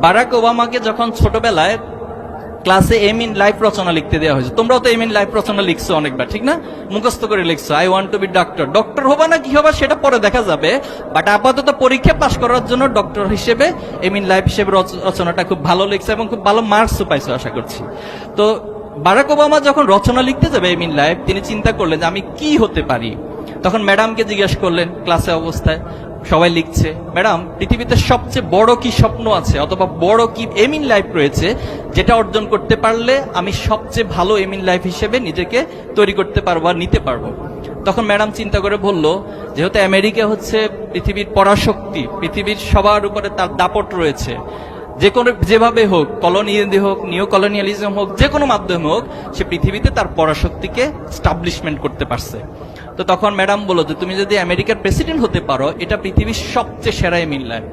Barack ওবামাকে যখন ছোটবেলায় ক্লাসে এম ইন লাইফ রচনা লিখতে দেওয়া হয়েছে, তোমরাও তো এম ইন লাইফ রচনা লিখছো অনেকবার, ঠিক না? মুখস্থ করে লিখছো, I want to be doctor. Doctor হবা না কি হবা সেটা পরে দেখা যাবে, বাট আপাতত পরীক্ষা পাশ করার জন্য ডক্টর হিসেবে এম ইন লাইফ হিসেবে রচনাটা খুব ভালো লিখছে এবং খুব ভালো মার্কসও পাইছো আশা করছি। তো বারাক ওবামা যখন রচনা লিখতে যাবে এম ইন লাইফ, তিনি চিন্তা করলেন যে আমি কি হতে পারি। তখন ম্যাডামকে জিজ্ঞেস করলেন ক্লাসে অবস্থায়, সবাই লিখছে, ম্যাডাম পৃথিবীতে সবচেয়ে বড় কি স্বপ্ন আছে অথবা বড় কি এম ইন লাইফ রয়েছে যেটা অর্জন করতে পারলে আমি সবচেয়ে ভালো এম ইন লাইফ হিসেবে নিজেকে তৈরি করতে পারবো আর নিতে পারবো। তখন ম্যাডাম চিন্তা করে বলল, যেহেতু আমেরিকা হচ্ছে পৃথিবীর পরাশক্তি, পৃথিবীর সবার উপরে তার দাপট রয়েছে, যে কোনো যেভাবে হোক, কলোনিয়ালি হোক, নিউ কলোনিয়ালিজম হোক, যে কোনো মাধ্যমে হোক, সে পৃথিবীতে তার পরাশক্তিকে স্টাবলিশমেন্ট করতে পারছে। তো তখন ম্যাডাম বলল যে তুমি যদি আমেরিকার প্রেসিডেন্ট হতে পারো, এটা পৃথিবীর সবচেয়ে সেরা এম ইন লাইফ।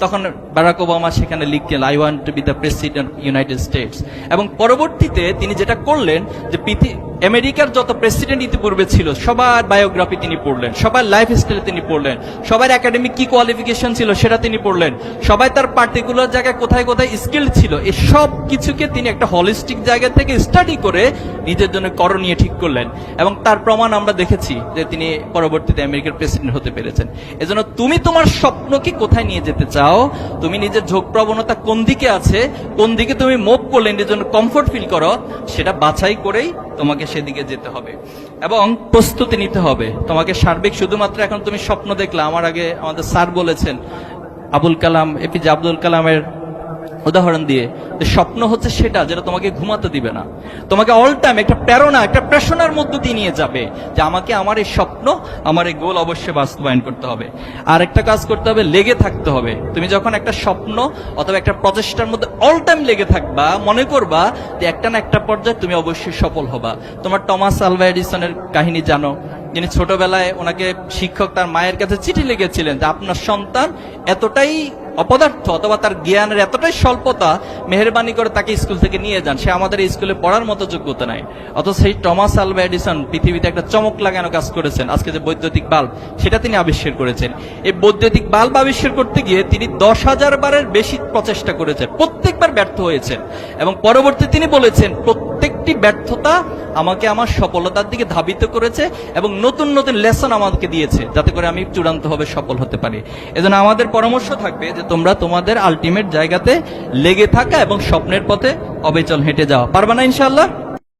তখন বারাক ওবামা সেখানে লিখলেন, I want to B the president United states. এবং পরবর্তীতে তিনি যেটা করলেন যে আমেরিকার যত প্রেসিডেন্ট ইতিপূর্বে ছিল সবার বায়োগ্রাফি তিনি পড়লেন, সবার লাইফ স্টাইল তিনি পড়লেন, সবার একাডেমিক কি কোয়ালিফিকেশন ছিল সেটা তিনি পড়লেন, সবাই তার পার্টিকুলার জায়গায় কোথায় কোথায় স্কিল ছিল, এই সব কিছুকে তিনি একটা হলিস্টিক জায়গা থেকে স্টাডি করে নিজের জন্য করণীয় ঠিক করলেন। এবং তার প্রমাণ আমরা দেখেছি যে তিনি পরবর্তীতে আমেরিকার প্রেসিডেন্ট হতে পেরেছেন। এজন্য তুমি তোমার স্বপ্নকে কোথায় নিয়ে যেতে চাও, তুমি নিজের ঝোঁক প্রবণতা কোন দিকে আছে, কোন দিকে তুমি মুভ করলে নিজের জন্য কমফোর্ট ফিল করো, সেটা বাছাই করেই তোমাকে সেদিকে যেতে হবে এবং প্রস্তুতি নিতে হবে। তোমাকে সার্বিক শুধুমাত্র এখন তুমি স্বপ্ন দেখলা, আমার আগে আমাদের স্যার বলেছেন আবুল কালাম, এপিজে আব্দুল কালামের উদাহরণ দিয়ে, যে স্বপ্ন হচ্ছে সেটা যেটা তোমাকে ঘুমাতে দিবে না, তোমাকে অল টাইম একটা প্রেরণা, একটা প্রেষণার মধ্য দিয়ে নিয়ে যাবে যে আমাকে আমার এই স্বপ্ন, আমার এই গোল অবশ্যই বাস্তবায়ন করতে হবে। আর একটা কাজ করতে হবে, লেগে থাকতে হবে। তুমি যখন একটা স্বপ্ন অথবা একটা প্রচেষ্টার মধ্যে অল টাইম লেগে থাকবা, মনে করবা যে একটা না একটা পর্যায়ে তুমি অবশ্যই সফল হবা। তোমার টমাস আলভা এডিসনের কাহিনী জানো, যিনি ছোটবেলায় ওনাকে শিক্ষক তার মায়ের কাছে চিঠি লিখেছিলেন যে আপনার সন্তান এতটাই অপদার্থ অথবা তার জ্ঞানের এতটাই স্বল্পতা, মেহেরবানি করে তাকে স্কুল থেকে নিয়ে যান, সে আমাদের স্কুলে পড়ার মতো যোগ্যতা নাই। অথচ সেই টমাস আলভা এডিসন পৃথিবীতে একটা চমক লাগানো কাজ করেছেন। আজকে যে বৈদ্যুতিক বাল্ব সেটা তিনি আবিষ্কার করেছেন। এই বৈদ্যুতিক বাল্ব আবিষ্কার করতে গিয়ে তিনি 10,000 বারের বেশি প্রচেষ্টা করেছেন, প্রত্যেকবার ব্যর্থ হয়েছেন এবং পরবর্তী তিনি বলেছেন প্রত্যেকটি ব্যর্থতা আমাকে আমার সফলতার দিকে ধাবিত করেছে এবং নতুন নতুন লেসন আমাদেরকে দিয়েছে যাতে করে আমি চূড়ান্তভাবে সফল হতে পারি। এজন্য আমাদের পরামর্শ থাকবে যে তোমরা তোমাদের আলটিমেট জায়গাতে লেগে থাকা এবং স্বপ্নের পথে অবিচল হেঁটে যাওয়া। পারবা না ইনশাআল্লাহ?